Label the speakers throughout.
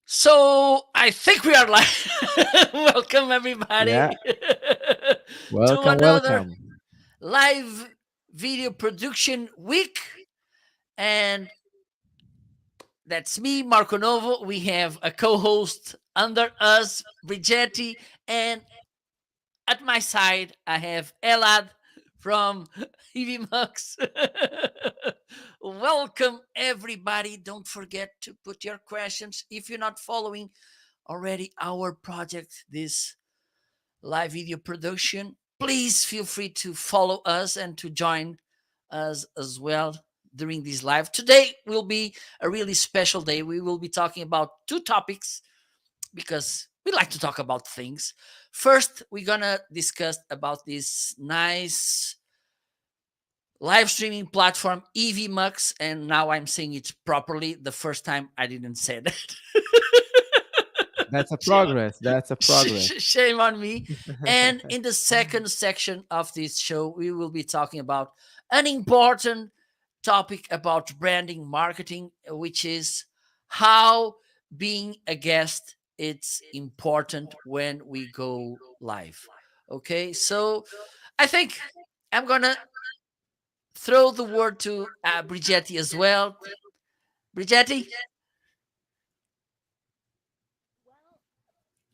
Speaker 1: So I think we are live. Welcome everybody
Speaker 2: Yeah,
Speaker 1: to
Speaker 2: welcome,
Speaker 1: another
Speaker 2: welcome.
Speaker 1: live video production week, and that's me, Marco Novo. We have a co-host under us, Brigetti, and at my side I have Elad from Evmux. Welcome everybody. Don't forget to put your questions if you're not following already our project, this live video production. Please feel free to follow us and to join us as well during this live. Today will be a really special day. We will be talking about two topics because we like to talk about things. First, we're gonna discuss about this nice live streaming platform Evmux, and now I'm saying it properly. The first time I didn't say that.
Speaker 2: That's a
Speaker 1: Shame on
Speaker 2: progress. That's a progress.
Speaker 1: shame on me. And in the second section of this show, we will be talking about an important topic about branding marketing, which is how being a guest it's important when we go live. Okay, so I think I'm gonna throw the word to Brigetti as well. Brigetti.
Speaker 3: Well,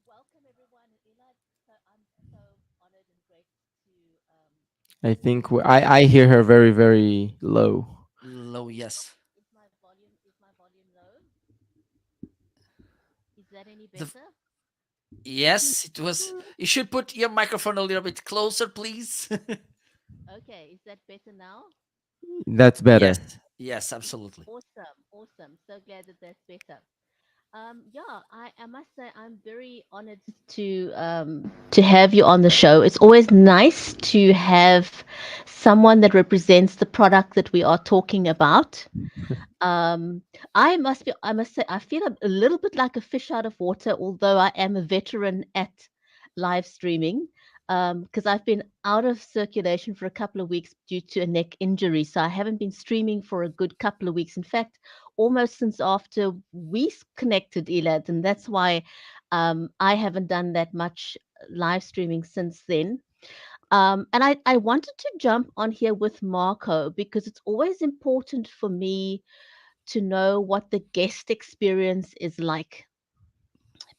Speaker 3: welcome everyone. Elad, so I'm so honored and grateful to
Speaker 2: I think I hear her very, very low.
Speaker 1: Low, yes.
Speaker 3: is my volume low? Is that any
Speaker 1: The
Speaker 3: better?
Speaker 1: Yes, it was. You should put your microphone a little bit closer, please.
Speaker 3: Okay, is that better now?
Speaker 2: That's
Speaker 1: Yes,
Speaker 2: better.
Speaker 1: yes, absolutely.
Speaker 3: Awesome, awesome. So glad that that's better. Yeah, I must say I'm very honored to have you on the show. It's always nice to have someone that represents the product that we are talking about. Um, I must say, I feel a little bit like a fish out of water, although I am a veteran at live streaming, because I've been out of circulation for a couple of weeks due to a neck injury. So I haven't been streaming for a good couple of weeks. In fact, almost since after connected, Elad, and that's why I haven't done that much live streaming since then. And I wanted to jump on here with Marco because it's always important for me to know what the guest experience is like.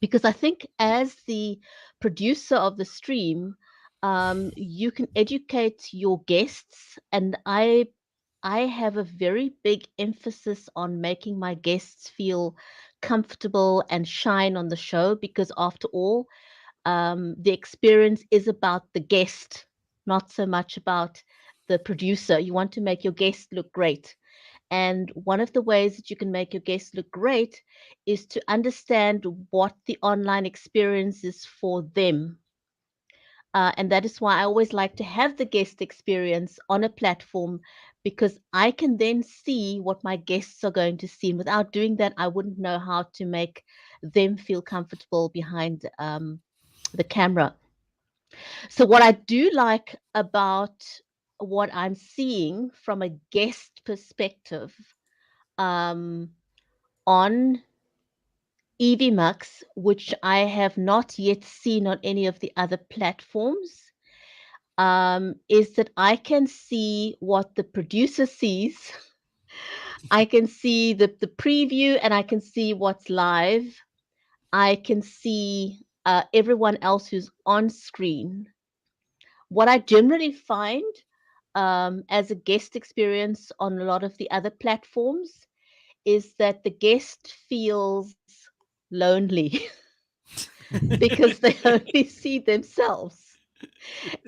Speaker 3: Because I think as the producer of the stream, you can educate your guests, and I have a very big emphasis on making my guests feel comfortable and shine on the show because after all, the experience is about the guest, not so much about the producer. You want to make your guest look great. And one of the ways that you can make your guests look great is to understand what the online experience is for them. And that is why I always like to have the guest experience on a platform because I can then see what my guests are going to see. And without doing that, I wouldn't know how to make them feel comfortable behind the camera. So, what I do like about what I'm seeing from a guest perspective, um, on Evmux, which I have not yet seen on any of the other platforms, is that I can see what the producer sees. I can see the preview and I can see what's live. I can see everyone else who's on screen. What I generally find as a guest experience on a lot of the other platforms is that the guest feels lonely because they only see themselves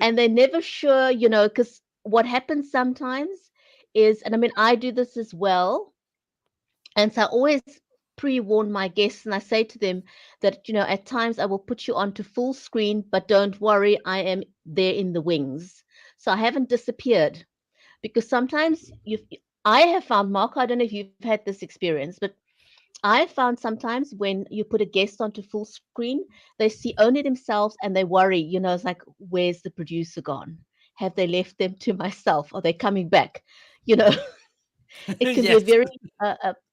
Speaker 3: and they're never sure, because what happens sometimes is, and I mean, I do this as well. And so I always pre warn my guests and I say to them that, at times I will put you onto full screen, but don't worry, I am there in the wings. So I haven't disappeared because sometimes I have found, Marco, I don't know if you've had this experience, but I found sometimes when you put a guest onto full screen, they see only themselves and they worry, it's like, where's the producer gone? Have they left them to myself? Are they coming back? You know, it can be a
Speaker 1: Yes,
Speaker 3: very,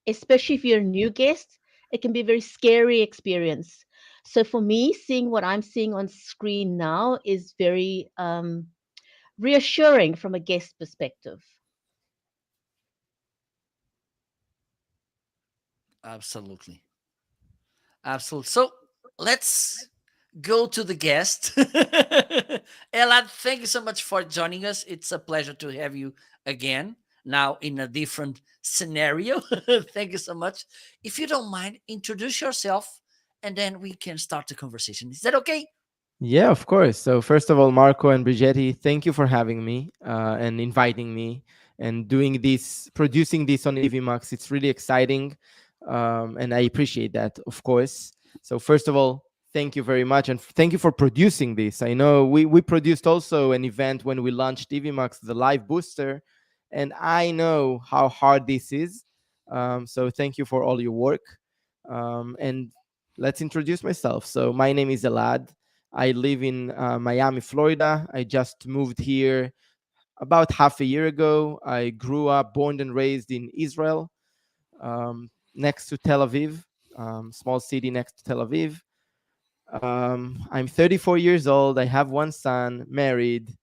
Speaker 3: especially if you're a new guest, it can be a very scary experience. So for me, seeing what I'm seeing on screen now is very reassuring from a guest perspective.
Speaker 1: absolutely. Absolutely. So let's go to the guest. Elad, thank you so much for joining us. It's a pleasure to have you again, now in a different scenario. Thank you so much. If you don't mind, introduce yourself and then we can start the conversation. Is that okay?
Speaker 2: Yeah, of course. So first of all, Marco and Brigetti, thank you for having me and inviting me and doing this, producing this on Evmux. It's really exciting, and I appreciate that, of course. So first of all, thank you very much, and thank you for producing this. I know we produced also an event when we launched Evmux, the live booster, and I know how hard this is. So thank you for all your work. And let's introduce myself. So my name is Elad. I live in Miami, Florida. I just moved here about half a year ago. I grew up, born and raised in Israel, next to Tel Aviv, small city next to Tel Aviv. I'm 34 years old. I have one son, married,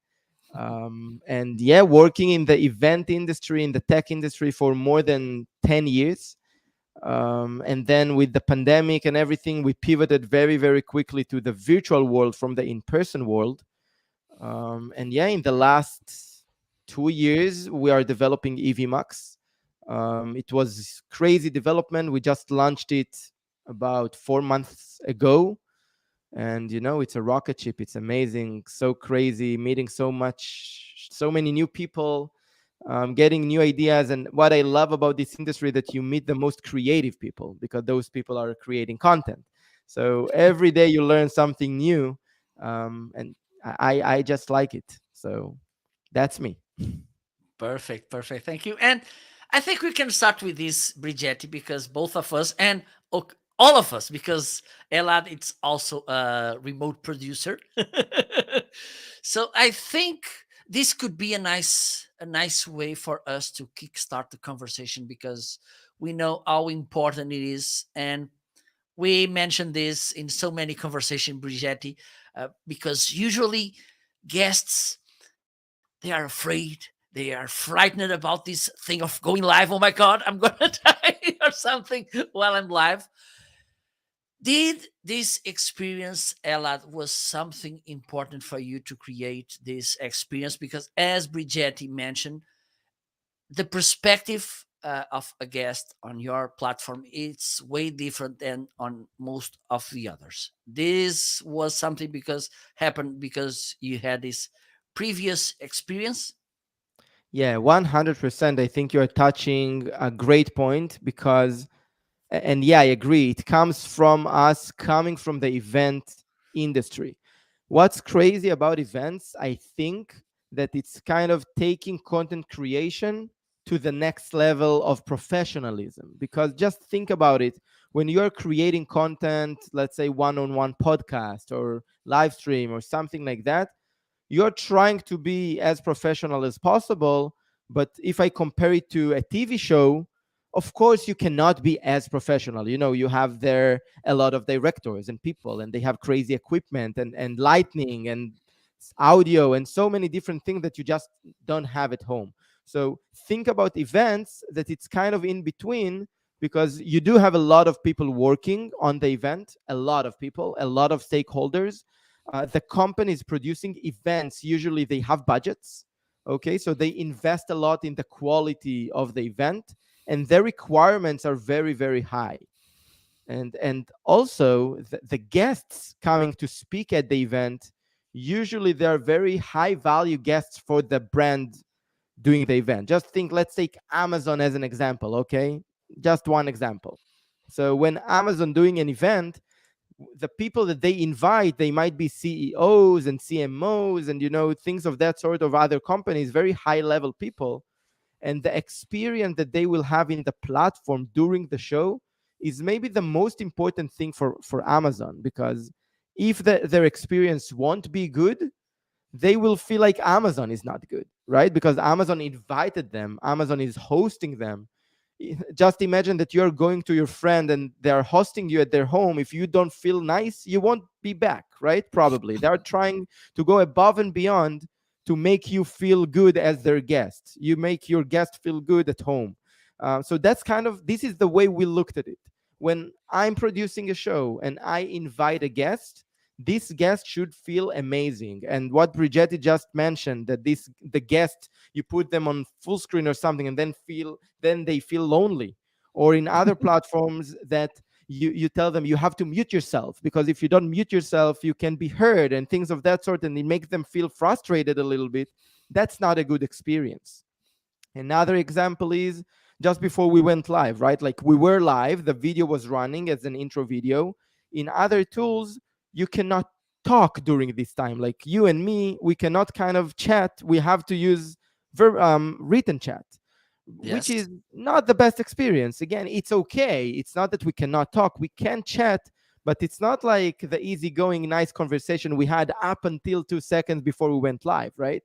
Speaker 2: and yeah, working in the event industry, in the tech industry for more than 10 years. And then with the pandemic and everything, we pivoted very, very quickly to the virtual world from the in-person world. And yeah, in the last 2 years, we are developing Evmux. It was crazy development. We just launched it about 4 months ago, and it's a rocket ship. It's amazing, so crazy, meeting so many new people, getting new ideas. And what I love about this industry, that you meet the most creative people, because those people are creating content. So every day you learn something new, and I just like it. So that's me.
Speaker 1: Perfect, perfect. Thank you. And I think we can start with this, Brigetti, because both of us and all of us, because Elad it's also a remote producer. So I think this could be a nice way for us to kickstart the conversation because we know how important it is, and we mentioned this in so many conversations, Brigetti, because usually guests they are afraid, they are frightened about this thing of going live. Oh my God, I'm gonna die or something while I'm live. Did this experience, Elad, was something important for you to create this experience? Because as Brigetti mentioned, the perspective of a guest on your platform it's way different than on most of the others. This was something because happened because you had this previous experience.
Speaker 2: Yeah, 100%. I think you're touching a great point, because and yeah, I agree, it comes from us coming from the event industry. What's crazy about events, I think, that it's kind of taking content creation to the next level of professionalism. Because just think about it, when you're creating content, let's say one-on-one podcast or live stream or something like that, you're trying to be as professional as possible. But if I compare it to a TV show, Of course, you cannot be as professional. You have there a lot of directors and people, and they have crazy equipment and lighting and audio and so many different things that you just don't have at home. So think about events that it's kind of in between, because you do have a lot of people working on the event, a lot of people, a lot of stakeholders. The companies producing events, usually they have budgets. Okay, so they invest a lot in the quality of the event, and their requirements are very, very high. And also the guests coming to speak at the event, usually they are very high value guests for the brand doing the event. Just think, let's take Amazon as an example. Okay, just one example. So when Amazon doing an event, the people that they invite, they might be CEOs and CMOs and things of that sort of other companies, very high level people. And the experience that they will have in the platform during the show is maybe the most important thing for Amazon, because if their experience won't be good, they will feel like Amazon is not good, right? Because Amazon invited them, Amazon is hosting them. Just imagine that you're going to your friend and they're hosting you at their home. If you don't feel nice, you won't be back, right? Probably they're trying to go above and beyond to make you feel good as their guest. You make your guest feel good at home. So that's kind of, this is the way we looked at it. When I'm producing a show and I invite a guest, this guest should feel amazing. And what Brigetti just mentioned, that the guest, you put them on full screen or something and then they feel lonely. Or in other platforms that you tell them you have to mute yourself, because if you don't mute yourself you can be heard, and things of that sort, and it makes them feel frustrated a little bit. That's not a good experience. Another example is just before we went live, right? Like we were live, the video was running as an intro video. In other tools, you cannot talk during this time. Like you and me, we cannot kind of chat. We have to use written chat, which
Speaker 1: Yes.
Speaker 2: is not the best experience. Again, it's okay. It's not that we cannot talk. We can chat, but it's not like the easygoing, nice conversation we had up until 2 seconds before we went live, right?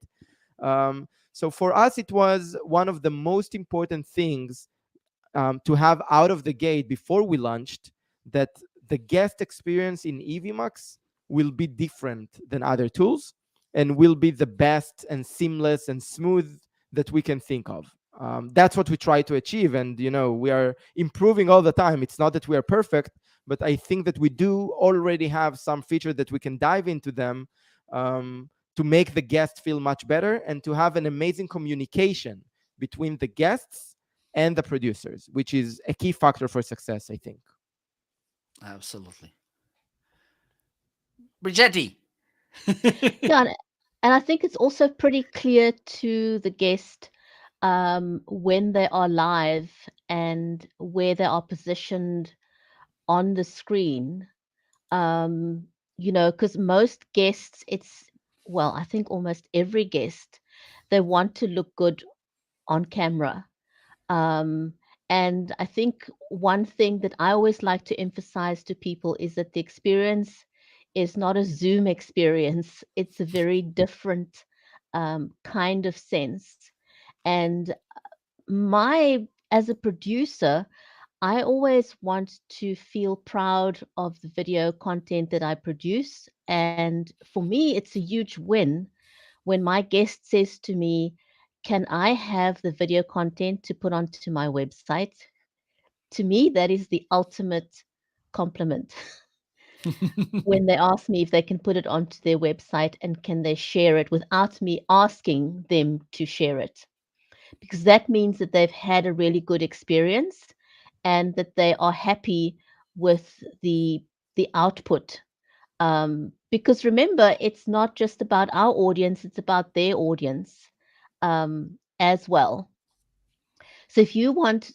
Speaker 2: So for us, it was one of the most important things to have out of the gate before we launched, that the guest experience in Evmux will be different than other tools and will be the best and seamless and smooth that we can think of. That's what we try to achieve. And, we are improving all the time. It's not that we are perfect, but I think that we do already have some features that we can dive into them to make the guest feel much better and to have an amazing communication between the guests and the producers, which is a key factor for success, I think.
Speaker 1: Absolutely. Brigetti.
Speaker 3: Yeah, and I think it's also pretty clear to the guest when they are live and where they are positioned on the screen. Um, because most guests, well, I think almost every guest, they want to look good on camera. Um, and I think one thing that I always like to emphasize to people is that the experience is not a Zoom experience. It's a very different kind of sense. And as a producer, I always want to feel proud of the video content that I produce. And for me, it's a huge win when my guest says to me, "Can I have the video content to put onto my website?" To me, that is the ultimate compliment. When they ask me if they can put it onto their website and can they share it without me asking them to share it, because that means that they've had a really good experience and that they are happy with the output. Because remember, it's not just about our audience, it's about their audience as well. So if you want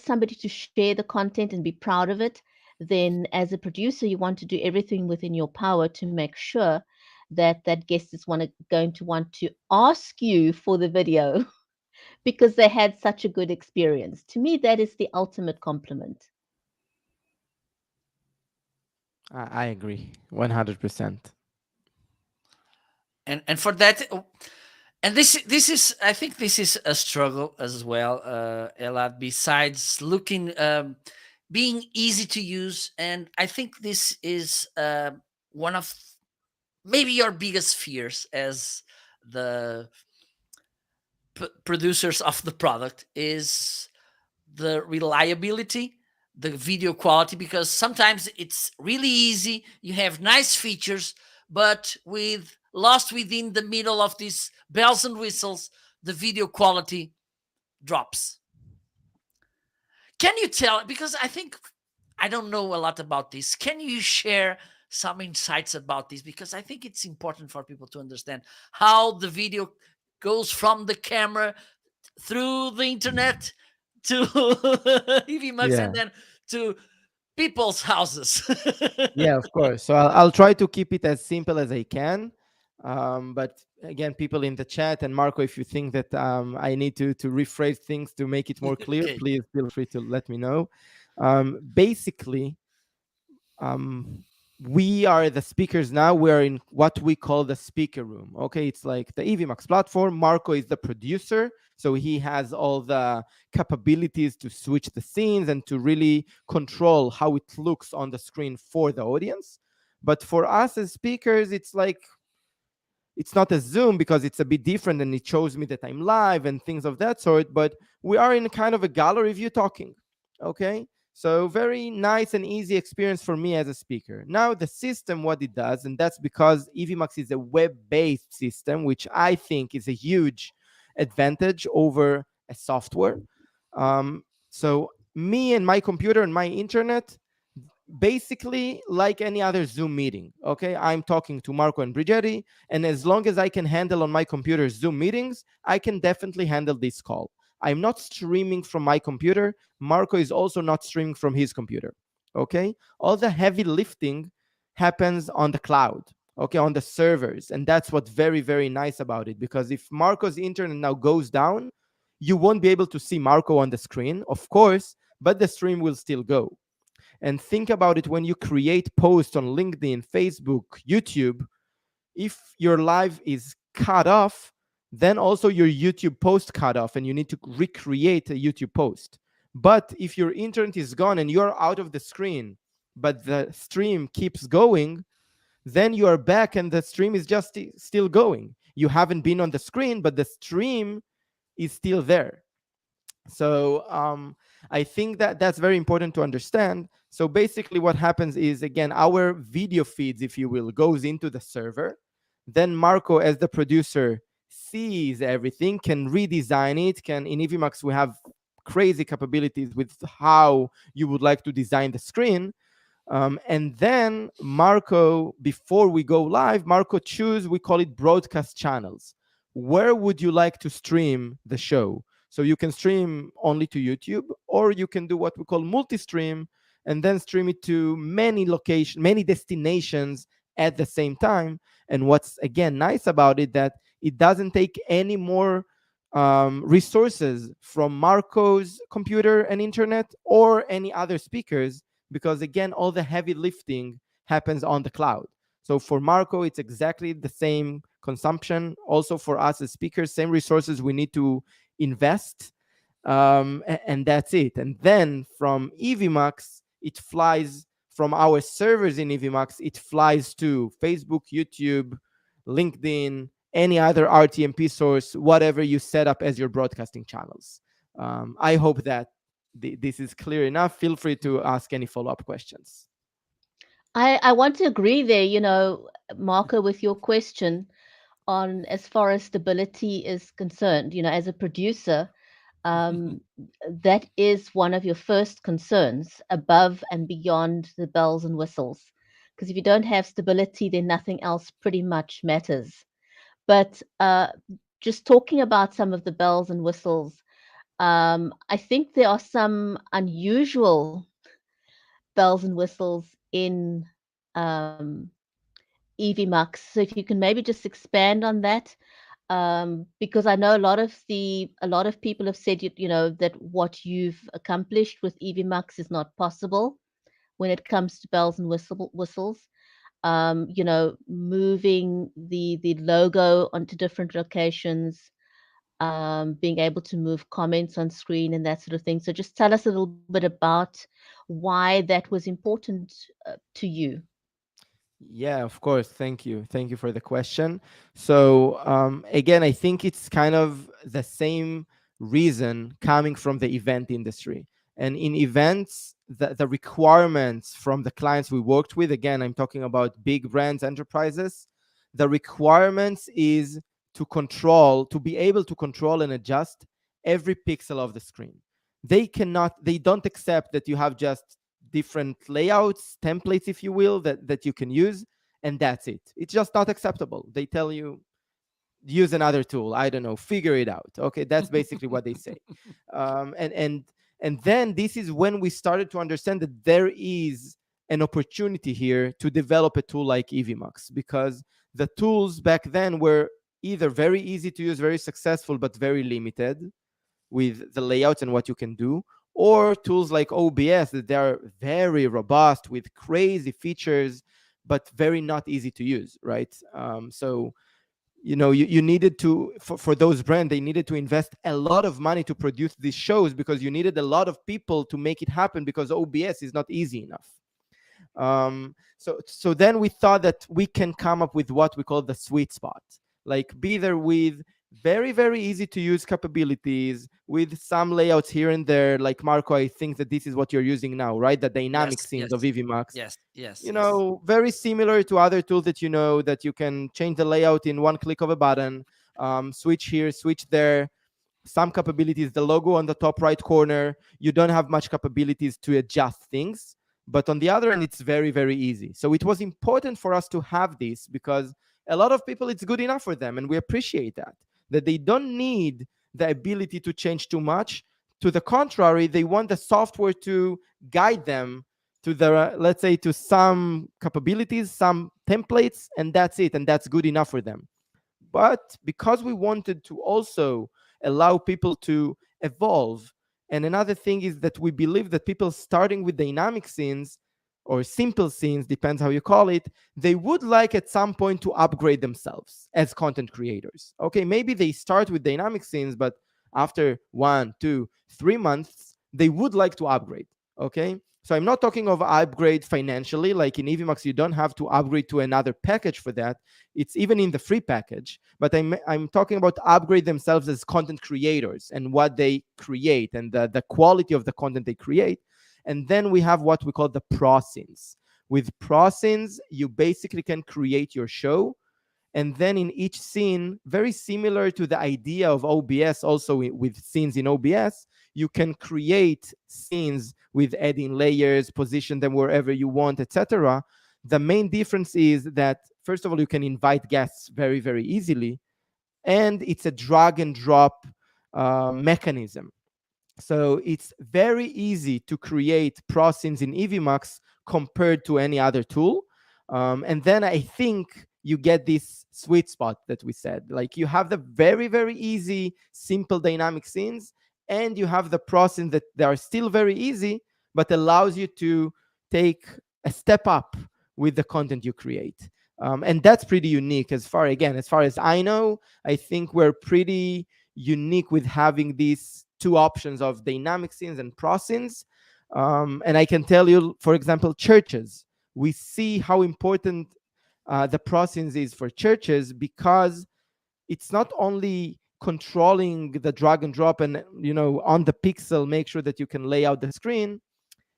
Speaker 3: somebody to share the content and be proud of it, then as a producer, you want to do everything within your power to make sure that that guest is going to want to ask you for the video because they had such a good experience. To me, that is the ultimate compliment.
Speaker 2: I agree 100%.
Speaker 1: And for that, And this is, I think this is a struggle as well, Elad. Besides looking, being easy to use, and I think this is one of maybe your biggest fears as the producers of the product is the reliability, the video quality, because sometimes it's really easy, you have nice features, but with lost within the middle of these bells and whistles, the video quality drops. Can you tell, because I think I don't know a lot about this, can you share some insights about this, because I think it's important for people to understand how the video goes from the camera through the internet to Evmux and
Speaker 2: Yeah.
Speaker 1: then to people's houses.
Speaker 2: Yeah, of course. So I'll try to keep it as simple as I can. But again, people in the chat and Marco, if you think that I need to rephrase things to make it more clear,
Speaker 1: Okay.
Speaker 2: please feel free to let me know. Basically, um, we are the speakers now. We are in what we call the speaker room. Okay, it's like the Evmux platform. Marco is the producer, so he has all the capabilities to switch the scenes and to really control how it looks on the screen for the audience. But for us as speakers, it's like it's not a Zoom because it's a bit different and it shows me that I'm live and things of that sort, but we are in kind of a gallery view talking. Okay. So very nice and easy experience for me as a speaker. Now the system, what it does, and that's because Evmux is a web-based system, which I think is a huge advantage over a software. So me and my computer and my internet, basically like any other Zoom meeting. Okay, I'm talking to Marco and Brigetti, and as long as I can handle on my computer Zoom meetings, I can definitely handle this call. I'm not streaming from my computer. Marco is also not streaming from his computer. Okay, all the heavy lifting happens on the cloud. Okay, on the servers, and that's what's very, very nice about it, because if Marco's internet now goes down, you won't be able to see Marco on the screen, of course, but the stream will still go. And think about it, when you create posts on LinkedIn, Facebook, YouTube, if your live is cut off, then also your YouTube post cut off and you need to recreate a YouTube post. But if your internet is gone and you're out of the screen, but the stream keeps going, then you are back and the stream is just still going. You haven't been on the screen, but the stream is still there. So I think that that's very important to understand. So basically what happens is, again, our video feeds, if you will, goes into the server. Then Marco, as the producer, sees everything, can redesign it. Can In Evmux we have crazy capabilities with how you would like to design the screen. And then Marco, before we go live, Marco choose, we call it broadcast channels. Where would you like to stream the show? So you can stream only to YouTube, or you can do what we call multi-stream and then stream it to many locations, many destinations at the same time. And what's again nice about it, that it doesn't take any more resources from Marco's computer and internet or any other speakers, because again, all the heavy lifting happens on the cloud. So for Marco, it's exactly the same consumption. Also for us as speakers, same resources we need to invest, and that's it. And then from Evmux, it flies from our servers in Evmux, it flies to Facebook, YouTube, LinkedIn, any other RTMP source, whatever you set up as your broadcasting channels. I hope that this is clear enough. Feel free to ask any follow-up questions.
Speaker 3: I want to agree there, Marco, with your question on as far as stability is concerned. As a producer, um, that is one of your first concerns above and beyond the bells and whistles. Because if you don't have stability, then nothing else pretty much matters. But just talking about some of the bells and whistles, I think there are some unusual bells and whistles in um, Evmux. So if you can maybe just expand on that, because I know a lot of people have said that what you've accomplished with Evmux is not possible when it comes to bells and whistles. moving the logo onto different locations, being able to move comments on screen and that sort of thing. So just tell us a little bit about why that was important to you.
Speaker 2: Yeah, of course. Thank you. Thank you for the question. So, again, I think it's kind of the same reason coming from the event industry. And in events, the requirements from the clients we worked with, again, I'm talking about big brands, enterprises, the requirements is to be able to control and adjust every pixel of the screen. They don't accept that you have just different layouts, templates, if you will, that you can use, and that's it. It's just not acceptable. They tell you use another tool. I don't know, figure it out. Okay, that's basically what they say. Um, and and and then this is when we started to understand that there is an opportunity here to develop a tool like Evmux, because the tools back then were either very easy to use, very successful, but very limited with the layouts and what you can do, or tools like OBS that they are very robust with crazy features, but very not easy to use, right? So you needed to for those brands, they needed to invest a lot of money to produce these shows because you needed a lot of people to make it happen because OBS is not easy enough. So then we thought that we can come up with what we call the sweet spot, like be there with very very easy to use capabilities with some layouts here and there. Like Marco, I think that this is what you're using now, right? The dynamic
Speaker 1: Yes,
Speaker 2: scenes of
Speaker 1: yes,
Speaker 2: Evmux,
Speaker 1: yes, yes, yes.
Speaker 2: very similar to other tools that that you can change the layout in one click of a button, switch here, switch there. Some capabilities, the logo on the top right corner, you don't have much capabilities to adjust things, but on the other end it's very very easy. So it was important for us to have this because a lot of people, it's good enough for them, and we appreciate that they don't need the ability to change too much. To the contrary, they want the software to guide them to the, let's say, to some capabilities, some templates, and that's it, and that's good enough for them. But because we wanted to also allow people to evolve, and another thing is that we believe that people starting with dynamic scenes or simple scenes, depends how you call it, they would like at some point to upgrade themselves as content creators. Okay, maybe they start with dynamic scenes, but after 1, 2, 3 months they would like to upgrade. Okay, so I'm not talking of upgrade financially, like in Evmux you don't have to upgrade to another package for that. It's even in the free package, but I'm talking about upgrade themselves as content creators and what they create and the quality of the content they create. And then we have what we call the pro scenes. With pro scenes, you basically can create your show, and then in each scene, very similar to the idea of OBS, also with scenes in OBS, you can create scenes with adding layers, position them wherever you want, etc. The main difference is that, first of all, you can invite guests very very easily, and it's a drag and drop mechanism. So it's very easy to create pro scenes in Evmux compared to any other tool. And then I think you get this sweet spot that we said. Like you have the very, very easy, simple dynamic scenes, and you have the pro scenes that they are still very easy, but allows you to take a step up with the content you create. And that's pretty unique as far as I know. I think we're pretty unique with having these two options of dynamic scenes and pro scenes. And I can tell you, for example, churches, we see how important the pro scenes is for churches, because it's not only controlling the drag and drop and on the pixel make sure that you can lay out the screen.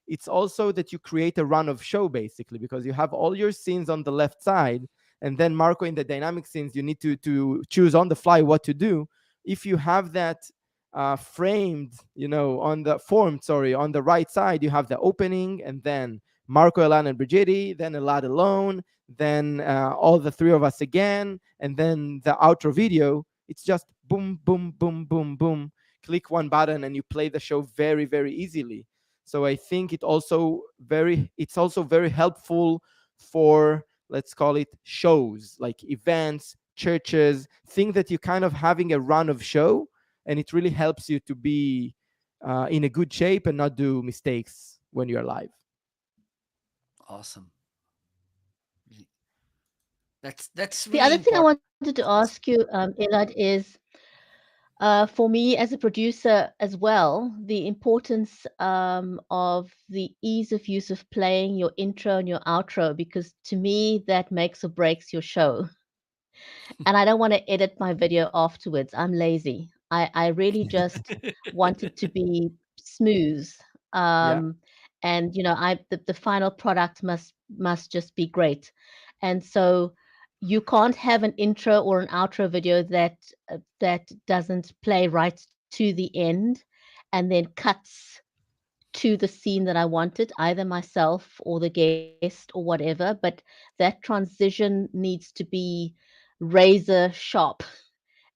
Speaker 2: It's also that you create a run of show, basically, because you have all your scenes on the left side, and then Marco, in the dynamic scenes, you need to choose on the fly what to do. If you have that framed, on the form, sorry, on the right side, you have the opening, and then Marco, Elad, and Brigitte, then Elad alone, then all the three of us again, and then the outro video. It's just boom, boom, boom, boom, boom. Click one button and you play the show very, very easily. So I think it's also very helpful for, let's call it, shows like events, churches, things that you kind of having a run of show, and it really helps you to be in a good shape and not do mistakes when you're live.
Speaker 1: Awesome. That's
Speaker 3: The
Speaker 1: really
Speaker 3: other thing I
Speaker 1: important.
Speaker 3: wanted to ask you, Elad, is for me as a producer as well, the importance of the ease of use of playing your intro and your outro, because to me, that makes or breaks your show. And I don't want to edit my video afterwards. I'm lazy. I really just want it to be smooth.
Speaker 2: Yeah.
Speaker 3: Um, and the final product must just be great. And so you can't have an intro or an outro video that doesn't play right to the end and then cuts to the scene that I wanted, either myself or the guest or whatever. But that transition needs to be razor sharp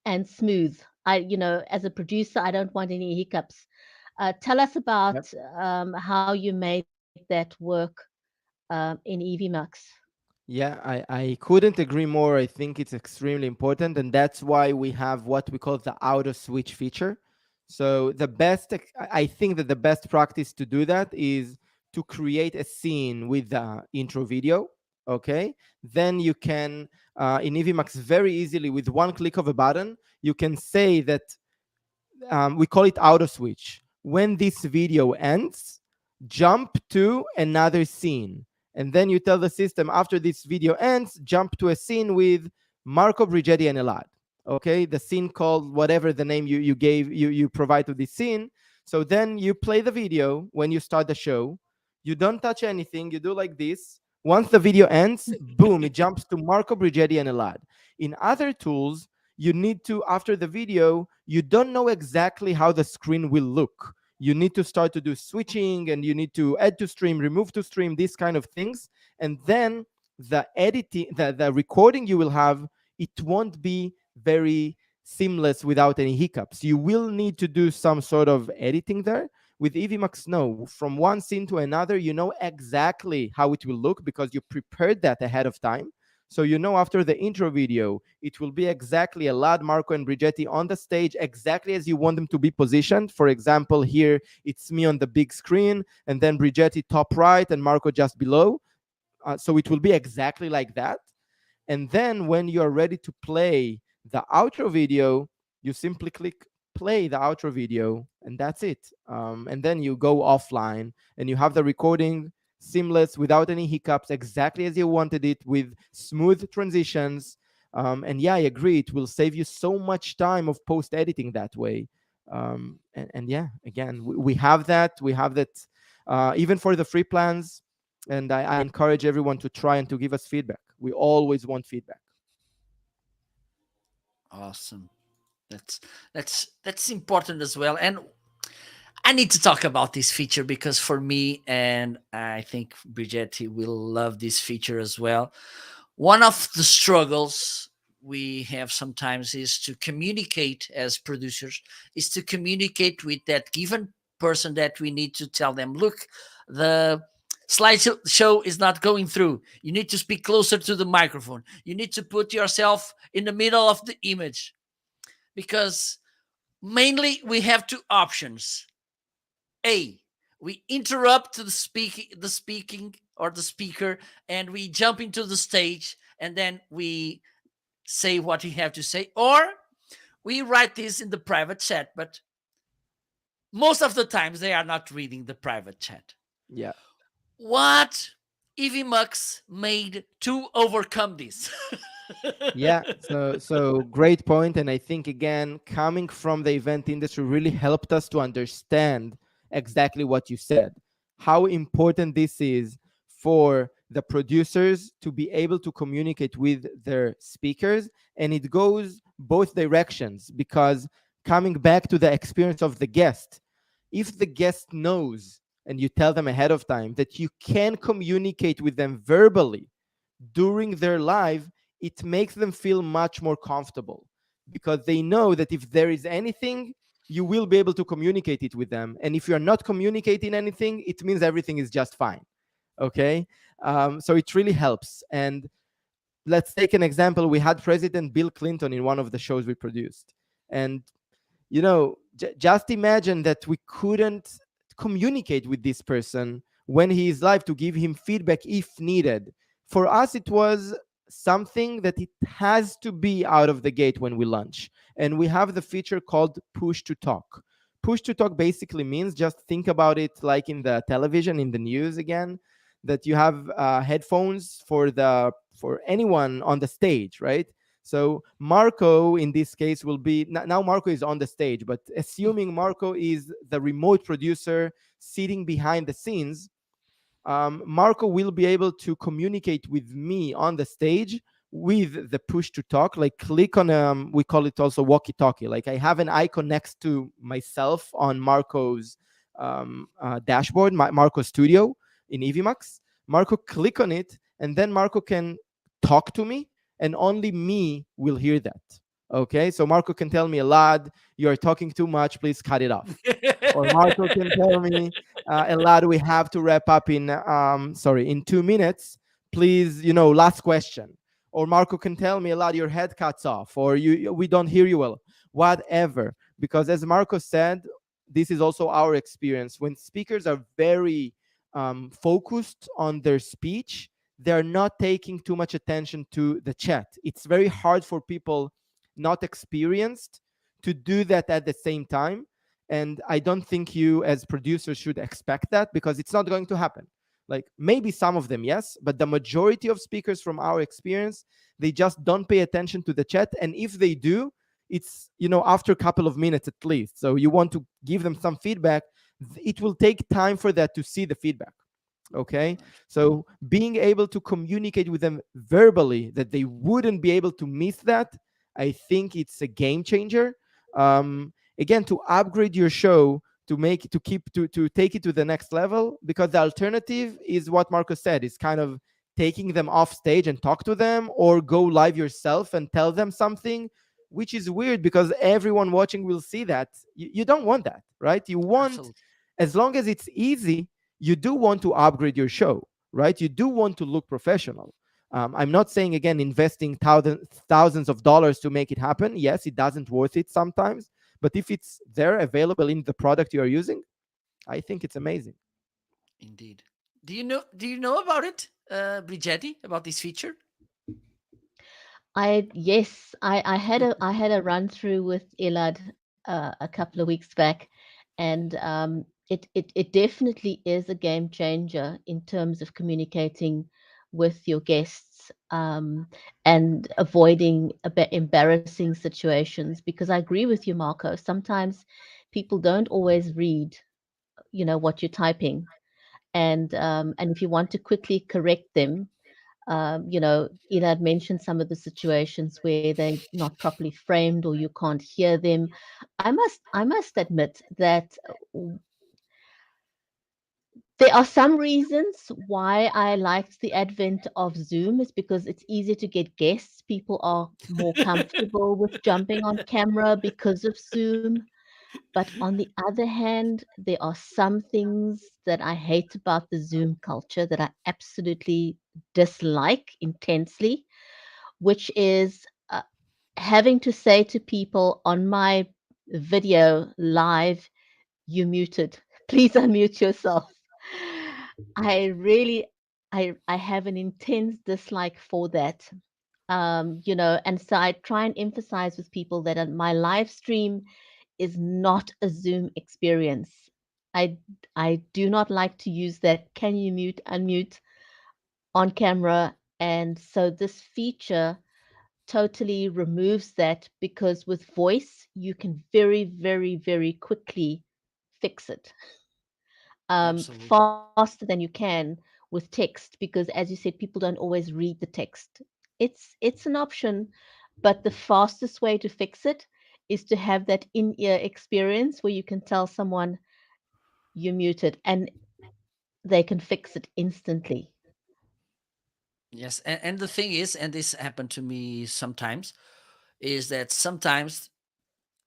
Speaker 3: and smooth. As a producer, I don't want any hiccups. Tell us about how you made that work in EVMux.
Speaker 2: Yeah, I couldn't agree more. I think it's extremely important, and that's why we have what we call the auto switch feature. So I think that the best practice to do that is to create a scene with the intro video. Okay, then you can in EVMax very easily with one click of a button, you can say that we call it auto switch. When this video ends, jump to another scene. And then you tell the system after this video ends, jump to a scene with Marco, Brigetti, and Elad. Okay, the scene called whatever the name you provide to this scene. So then you play the video when you start the show. You don't touch anything, you do like this. Once the video ends, boom, it jumps to Marco, Brigetti, and Elad. In other tools, you need to, after the video, you don't know exactly how the screen will look. You need to start to do switching, and you need to add to stream, remove to stream, these kind of things. And then the editing, the recording you will have, it won't be very seamless without any hiccups. You will need to do some sort of editing there. With EVMux, no. From one scene to another, you know exactly how it will look because you prepared that ahead of time. So you know after the intro video, it will be exactly Elad, Marco, and Brigetti on the stage, exactly as you want them to be positioned. For example, here it's me on the big screen, and then Brigetti top right, and Marco just below. So it will be exactly like that. And then when you are ready to play the outro video, you simply click play the outro video, and that's it. And then you go offline and you have the recording seamless without any hiccups, exactly as you wanted it, with smooth transitions. And yeah, I agree. It will save you so much time of post editing that way. And yeah, again, we have that. We have that even for the free plans. And I encourage everyone to try and to give us feedback. We always want feedback.
Speaker 1: Awesome. That's that's important as well. And I need to talk about this feature because for me, and I think Brigetti will love this feature as well. One of the struggles we have sometimes is to communicate as producers, is to communicate with that given person that we need to tell them, look, the slideshow is not going through. You need to speak closer to the microphone. You need to put yourself in the middle of the image because mainly we have two options. A, we interrupt the speaking or the speaker, and we jump into the stage, and then we say what we have to say, or we write this in the private chat. But most of the times they are not reading the private chat.
Speaker 2: Yeah.
Speaker 1: What Evmux made to overcome this?
Speaker 2: Yeah, so great point, and I think again, coming from the event industry really helped us to understand exactly what you said, how important this is for the producers to be able to communicate with their speakers, and it goes both directions because coming back to the experience of the guest, if the guest knows and you tell them ahead of time that you can communicate with them verbally during their live, it makes them feel much more comfortable because they know that if there is anything, you will be able to communicate it with them. And if you're not communicating anything, it means everything is just fine. Okay. So it really helps. And let's take an example. We had President Bill Clinton in one of the shows we produced. And, just imagine that we couldn't communicate with this person when he is live to give him feedback if needed. For us, it was something that it has to be out of the gate when we launch. And we have the feature called push to talk. Push to talk basically means, just think about it like in the television, in the news again, that you have headphones for anyone on the stage, right? So Marco in this case will be, now Marco is on the stage, but assuming Marco is the remote producer sitting behind the scenes, Marco will be able to communicate with me on the stage with the push to talk. Like, click on, we call it also walkie talkie. Like, I have an icon next to myself on Marco's dashboard, Marco Studio in Evmux. Marco click on it, and then Marco can talk to me, and only me will hear that. Okay, so Marco can tell me, Elad, you're talking too much, please cut it off. Or Marco can tell me, Elad, we have to wrap up in 2 minutes. Please, last question. Or Marco can tell me, Elad, your head cuts off, or we don't hear you well. Whatever. Because as Marco said, this is also our experience. When speakers are very focused on their speech, they're not taking too much attention to the chat. It's very hard for people not experienced to do that at the same time. And I don't think you as producers should expect that, because it's not going to happen. Like, maybe some of them, yes, but the majority of speakers from our experience, they just don't pay attention to the chat. And if they do, it's, after a couple of minutes at least. So you want to give them some feedback, it will take time for that to see the feedback. Okay, so being able to communicate with them verbally that they wouldn't be able to miss that, I think it's a game changer. Again, to upgrade your show, to take it to the next level, because the alternative is what Marco said, is kind of taking them off stage and talk to them, or go live yourself and tell them something, which is weird because everyone watching will see that. You don't want that, right? You want,
Speaker 1: Absolutely.
Speaker 2: as long as it's easy, you do want to upgrade your show, right? You do want to look professional. I'm not saying, again, investing thousands of dollars to make it happen. Yes, it doesn't worth it sometimes, but if it's there available in the product you are using, I think it's amazing.
Speaker 1: Indeed. Do you know about it, Brigetti, about this feature?
Speaker 3: I had a run through with Elad a couple of weeks back, and it definitely is a game changer in terms of communicating with your guests, and avoiding embarrassing situations. Because I agree with you, Marco. Sometimes people don't always read, what you're typing, and if you want to quickly correct them, Elad mentioned some of the situations where they're not properly framed or you can't hear them. I must admit that there are some reasons why I liked the advent of Zoom is because it's easier to get guests. People are more comfortable with jumping on camera because of Zoom. But on the other hand, there are some things that I hate about the Zoom culture that I absolutely dislike intensely, which is having to say to people on my video live, "You muted. Please unmute yourself." I really, I have an intense dislike for that. And so I try and emphasize with people that my live stream is not a Zoom experience. I I do not like to use that can you mute unmute on camera, and so this feature totally removes that, because with voice you can very very very quickly fix it,
Speaker 1: Absolutely.
Speaker 3: faster than you can with text, because as you said, people don't always read the text. It's an option, but the fastest way to fix it is to have that in-ear experience where you can tell someone you're muted and they can fix it instantly.
Speaker 1: Yes, and the thing is, and this happened to me sometimes, is that sometimes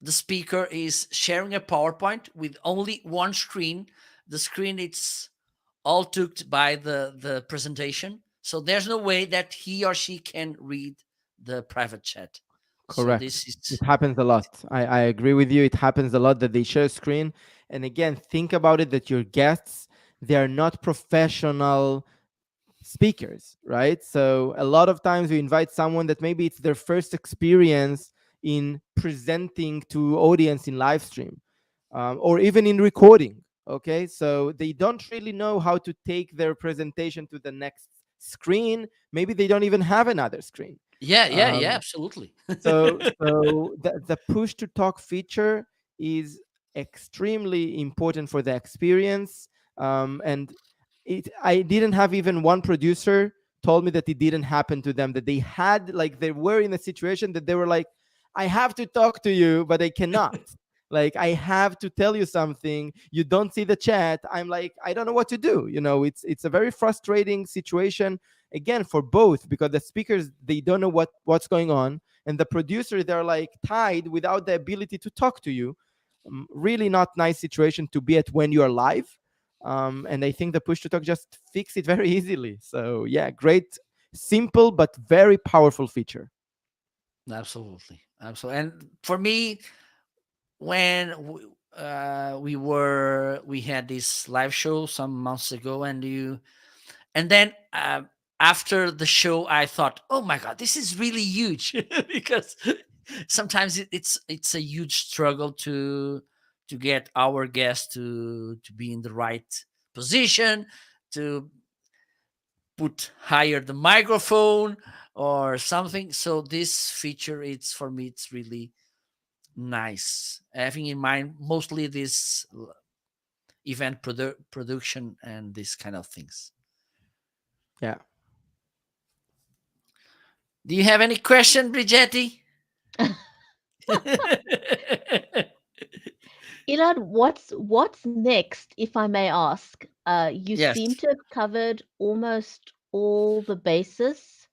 Speaker 1: the speaker is sharing a PowerPoint with only one screen. The screen it's all took by the presentation, so there's no way that he or she can read the private chat. So
Speaker 2: Correct.
Speaker 1: this
Speaker 2: It
Speaker 1: is
Speaker 2: happens a lot. I agree with you. It happens a lot that they share screen. And again, think about it, that your guests, they are not professional speakers, right? So a lot of times we invite someone that maybe it's their first experience in presenting to audience in live stream, or even in recording. Okay, so they don't really know how to take their presentation to the next screen. Maybe they don't even have another screen.
Speaker 1: Yeah,
Speaker 2: um,
Speaker 1: absolutely.
Speaker 2: so the push to talk feature is extremely important for the experience. And I didn't have even one producer told me that it didn't happen to them, that they had, like, they were in a situation that they were like, I have to talk to you but I cannot, like, I have to tell you something, you don't see the chat. I'm like, I don't know what to do. It's a very frustrating situation, again, for both, because the speakers, they don't know what's going on, and the producer, they're like tied without the ability to talk to you. Really not nice situation to be at when you're live. And I think the push to talk just fix it very easily. So yeah, great, simple but very powerful feature.
Speaker 1: Absolutely, absolutely. And for me, when we had this live show some months ago, and then after the show, I thought, oh my god, this is really huge because sometimes it's a huge struggle to get our guests to be in the right position, to put higher the microphone or something. So this feature, it's for me, it's really nice, having in mind mostly this event production and these kind of things.
Speaker 2: Yeah.
Speaker 1: Do you have any question, Brigetti?
Speaker 3: Elad, what's next, if I may ask? You seem
Speaker 1: Yes.
Speaker 3: to have covered almost all the bases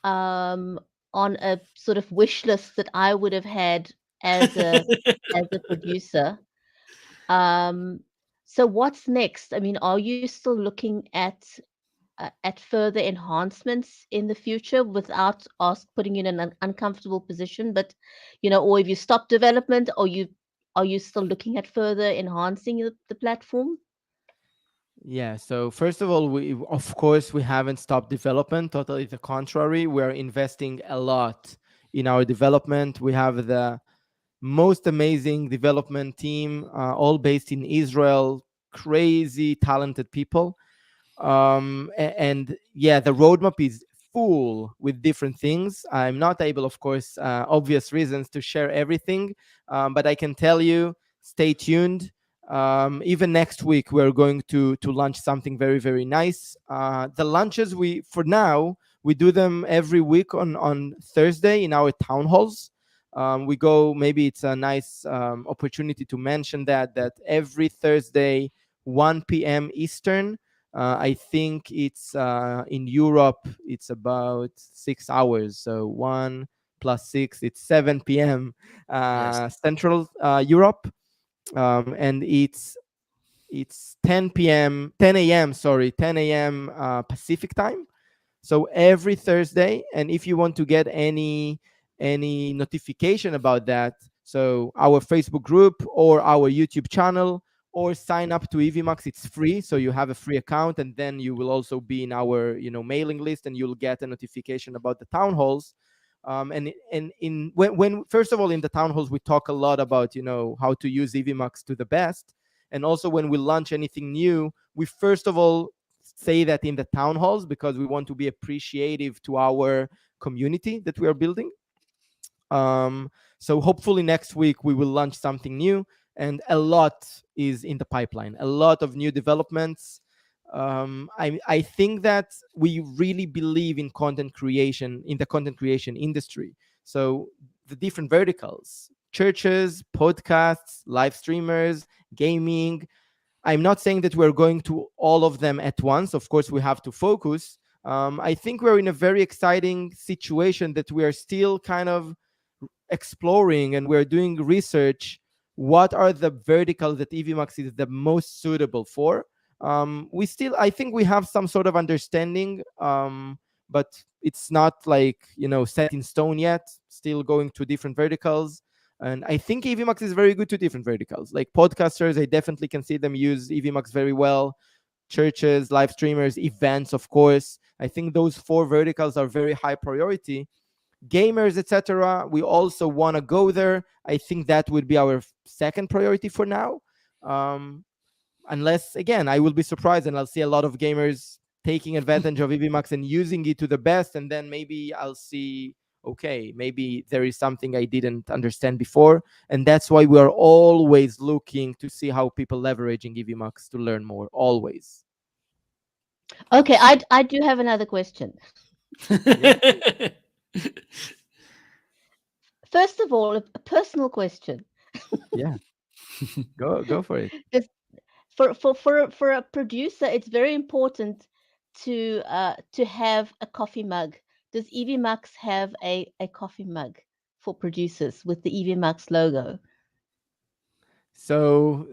Speaker 3: um, on a sort of wish list that I would have had as a producer. Um, so what's next? I mean, are you still looking at further enhancements in the future without us putting you in an uncomfortable position? But or if you stop development, or are you still looking at further enhancing the platform?
Speaker 2: Yeah, so first of all, we of course we haven't stopped development. Totally the contrary. We're investing a lot in our development. We have the most amazing development team, all based in Israel, crazy talented people. And yeah, the roadmap is full with different things. I'm not able, of course, obvious reasons, to share everything, but I can tell you, stay tuned. Even next week we're going to launch something very, very nice. The launches, we for now we do them every week on Thursday in our town halls. We go, maybe it's a nice opportunity to mention that every Thursday 1 p.m. Eastern. I think it's in Europe, it's about 6 hours. So 1 plus 6, it's 7 p.m.
Speaker 1: Yes.
Speaker 2: Central Europe, and it's 10 p.m. 10 a.m. Sorry, 10 a.m. Pacific time. So every Thursday, and if you want to get any notification about that, so our Facebook group or our YouTube channel, or sign up to Evmux, it's free. So you have a free account, and then you will also be in our mailing list, and you'll get a notification about the town halls. And in when first of all, in the town halls we talk a lot about how to use Evmux to the best, and also when we launch anything new, we first of all say that in the town halls, because we want to be appreciative to our community that we are building. um, so hopefully next week we will launch something new, and a lot is in the pipeline, a lot of new developments. I think that we really believe in content creation, in the content creation industry. So the different verticals, churches, podcasts, live streamers, gaming, I'm not saying that we're going to all of them at once. Of course, we have to focus. I think we're in a very exciting situation that we are still kind of exploring, and we're doing research. What are the verticals that Evmux is the most suitable for? We still, I think we have some sort of understanding, but it's not like set in stone yet. Still going to different verticals. And I think Evmux is very good to different verticals. Like podcasters, I definitely can see them use Evmux very well. churches, live streamers, events, of course. I think those four verticals are very high priority. Gamers, etc. We also want to go there. I think that would be our second priority for now. Um, Unless, again, I will be surprised and I'll see a lot of gamers taking advantage of Evmux and using it to the best, and then maybe I'll see, okay, maybe there is something I didn't understand before. And that's why we are always looking to see how people leveraging Evmux to learn more, always.
Speaker 3: Okay, I do have another question.
Speaker 2: Yeah,
Speaker 3: First of all, a personal question.
Speaker 2: yeah, go for it.
Speaker 3: 'Cause for a producer, it's very important to have a coffee mug. Does EVMux have a coffee mug for producers with the EVMux logo?
Speaker 2: So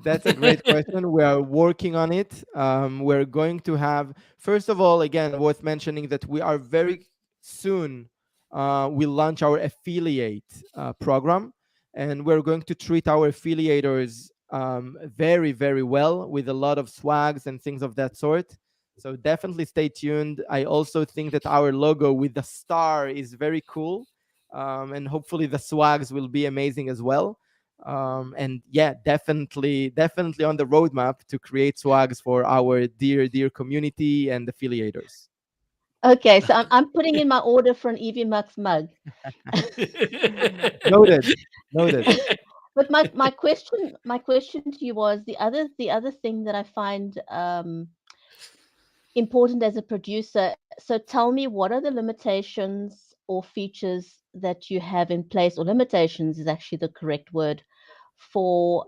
Speaker 2: that's a great question. We are working on it. We're going to have, first of all, again, worth mentioning that we are very soon, we launch our affiliate program, and we're going to treat our affiliators very, very well with a lot of swags and things of that sort. So definitely stay tuned. I also think that our logo with the star is very cool. And hopefully the swags will be amazing as well. And yeah, definitely on the roadmap to create swags for our dear community and affiliators.
Speaker 3: Okay, so I'm putting in my order for an EVMux mug.
Speaker 2: Noted. Noted.
Speaker 3: But my question to you was the other thing that I find important as a producer. So tell me, what are the limitations or features that you have in place, or limitations is actually the correct word, for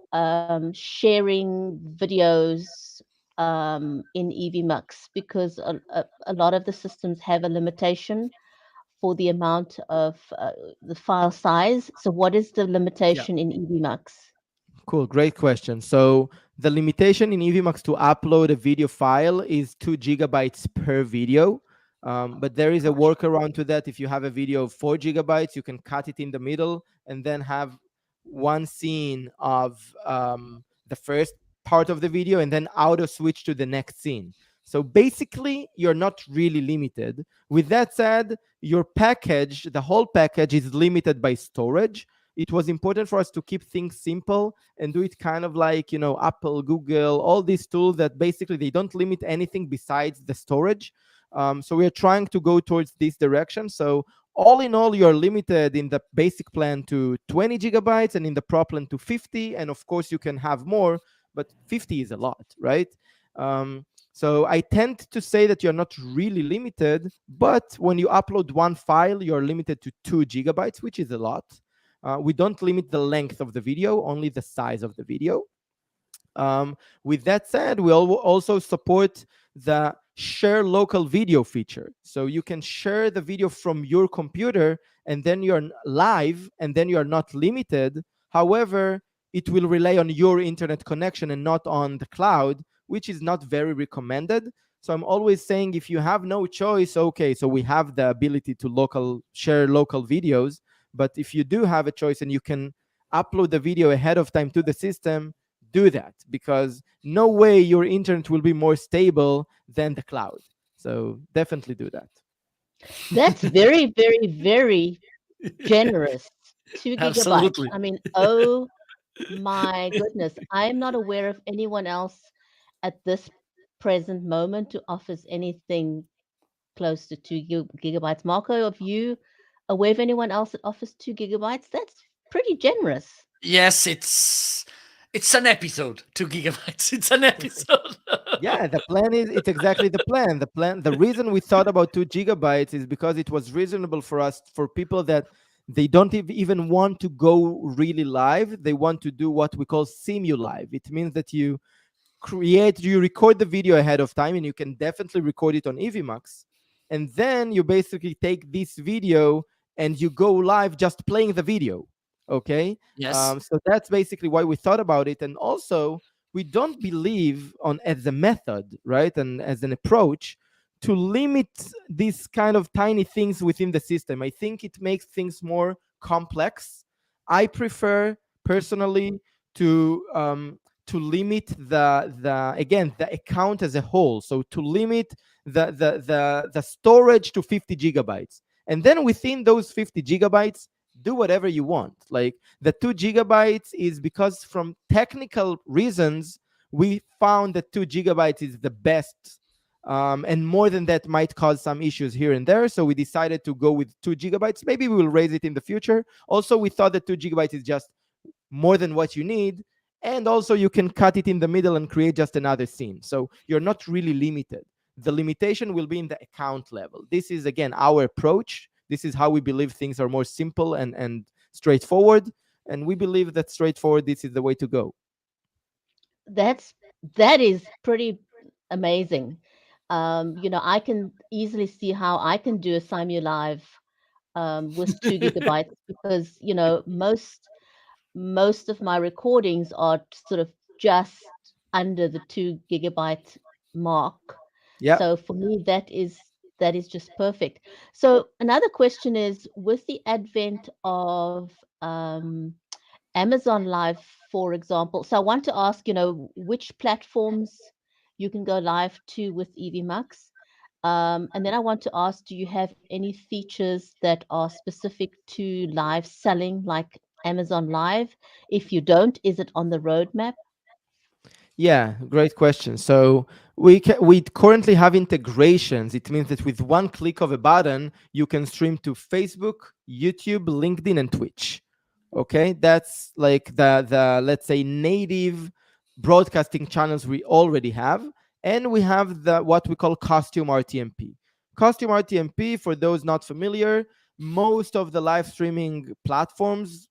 Speaker 3: sharing videos in EVMux? Because a lot of the systems have a limitation for the amount of the file size. So what is the
Speaker 2: Yeah.
Speaker 3: limitation in EVMux?
Speaker 2: Cool, great question. So the limitation in Evmux to upload a video file is 2 GB per video. But there is a workaround to that. If you have a video of 4 GB, you can cut it in the middle and then have one scene of the first part of the video and then auto switch to the next scene. So basically, you're not really limited. With that said, your package, the whole package, is limited by storage. It was important for us to keep things simple and do it kind of like, Apple, Google, all these tools that basically they don't limit anything besides the storage. So we're trying to go towards this direction. So all in all, you're limited in the basic plan to 20 GB and in the pro plan to 50. And of course, you can have more, but 50 is a lot, right? So I tend to say that you're not really limited, but when you upload one file, you're limited to 2 GB, which is a lot. We don't limit the length of the video, only the size of the video. With that said, we also support the share local video feature. So you can share the video from your computer and then you're live and then you're not limited. However, it will rely on your internet connection and not on the cloud, which is not very recommended. So I'm always saying, if you have no choice, okay, so we have the ability to share local videos. But if you do have a choice and you can upload the video ahead of time to the system, do that, because no way your internet will be more stable than the cloud. So definitely do that.
Speaker 3: That's very, very, very generous. 2 GB.
Speaker 1: Absolutely.
Speaker 3: I mean, oh my goodness. I am not aware of anyone else at this present moment who offers anything close to 2 gigabytes. Marco, of you aware of anyone else that offers 2 gigabytes? That's pretty generous.
Speaker 1: Yes, it's an episode. 2 GB. It's an episode.
Speaker 2: Yeah, it's exactly the reason we thought about 2 GB is because it was reasonable for us, for people that they don't even want to go really live. They want to do what we call simu live. It means that you record the video ahead of time, and you can definitely record it on Evmux, and then you basically take this video and you go live just playing the video. Okay.
Speaker 1: Yes.
Speaker 2: So that's basically why we thought about it. And also, we don't believe on as a method, right, and as an approach to limit these kind of tiny things within the system. I think it makes things more complex. I prefer personally to limit the again the account as a whole. So to limit the storage to 50 gigabytes, and then within those 50 gigabytes, do whatever you want. Like the 2 gigabytes is because from technical reasons we found that 2 gigabytes is the best, and more than that might cause some issues here and there. So we decided to go with 2 gigabytes. Maybe we will raise it in the future. Also, we thought that 2 gigabytes is just more than what you need. And also, you can cut it in the middle and create just another scene. So you're not really limited. The limitation will be in the account level. This is, again, our approach. This is how we believe things are more simple and straightforward. And we believe that straightforward, this is the way to go.
Speaker 3: That's that is pretty amazing. I can easily see how I can do a Simu Live with 2 gigabytes because most of my recordings are sort of just under the 2 gigabyte mark.
Speaker 2: Yeah.
Speaker 3: So for me, that is just perfect. So another question is, with the advent of Amazon Live, for example. So I want to ask, which platforms you can go live to with Evmux. And then I want to ask, do you have any features that are specific to live selling, like Amazon Live? If you don't, is it on the roadmap?
Speaker 2: Yeah, great question. So we currently have integrations. It means that with one click of a button, you can stream to Facebook, YouTube, LinkedIn, and Twitch. Okay, that's like the let's say native broadcasting channels we already have, and we have the what we call costume RTMP. Costume RTMP, for those not familiar, most of the live streaming platforms,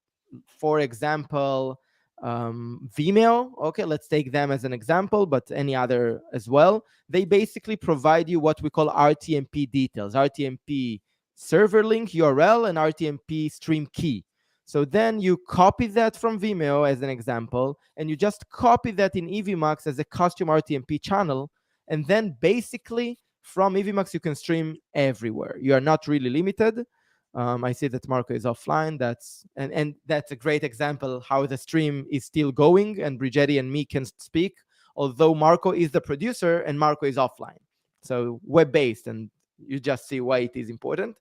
Speaker 2: for example, Vimeo, okay, let's take them as an example, but any other as well. They basically provide you what we call RTMP details, RTMP server link, URL, and RTMP stream key. So then you copy that from Vimeo as an example, and you just copy that in Evmux as a custom RTMP channel. And then basically from Evmux, you can stream everywhere. You are not really limited. I see that Marco is offline. And that's a great example how the stream is still going, and Brigetti and me can speak, although Marco is the producer and Marco is offline. So web-based, and you just see why it is important.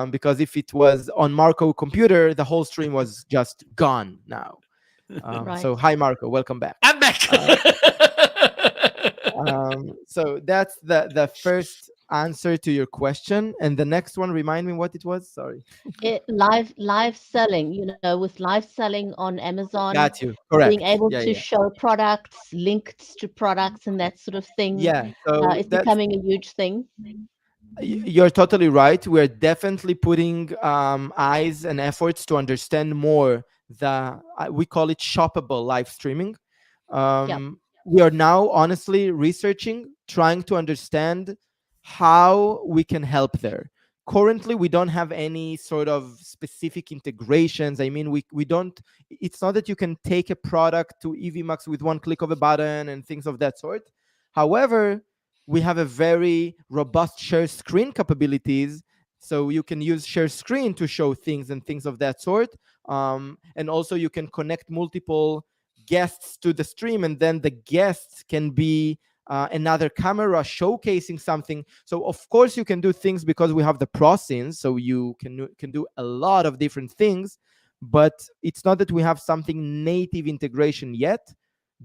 Speaker 2: Because if it was on Marco computer, the whole stream was just gone now.
Speaker 3: Right.
Speaker 2: So hi Marco, welcome back.
Speaker 1: I'm back.
Speaker 2: So that's the first answer to your question, and the next one, remind me what it was. Sorry.
Speaker 3: Live selling, with live selling on Amazon,
Speaker 2: Got you.
Speaker 3: being
Speaker 2: Correct.
Speaker 3: able
Speaker 2: Yeah,
Speaker 3: to
Speaker 2: yeah,
Speaker 3: show products, links to products, and that sort of thing
Speaker 2: yeah. So
Speaker 3: is
Speaker 2: that's
Speaker 3: becoming a huge thing.
Speaker 2: you're totally right. We're definitely putting eyes and efforts to understand more the we call it shoppable live streaming.
Speaker 3: Yeah.
Speaker 2: We are now honestly researching, trying to understand how we can help there. Currently, we don't have any sort of specific integrations. I mean, we don't. It's not that you can take a product to Evmux with one click of a button and things of that sort. However, we have a very robust share screen capabilities, so you can use share screen to show things and things of that sort. And also you can connect multiple guests to the stream, and then the guests can be another camera showcasing something. So of course you can do things because we have the pro scenes, so you can do a lot of different things, but it's not that we have something native integration yet.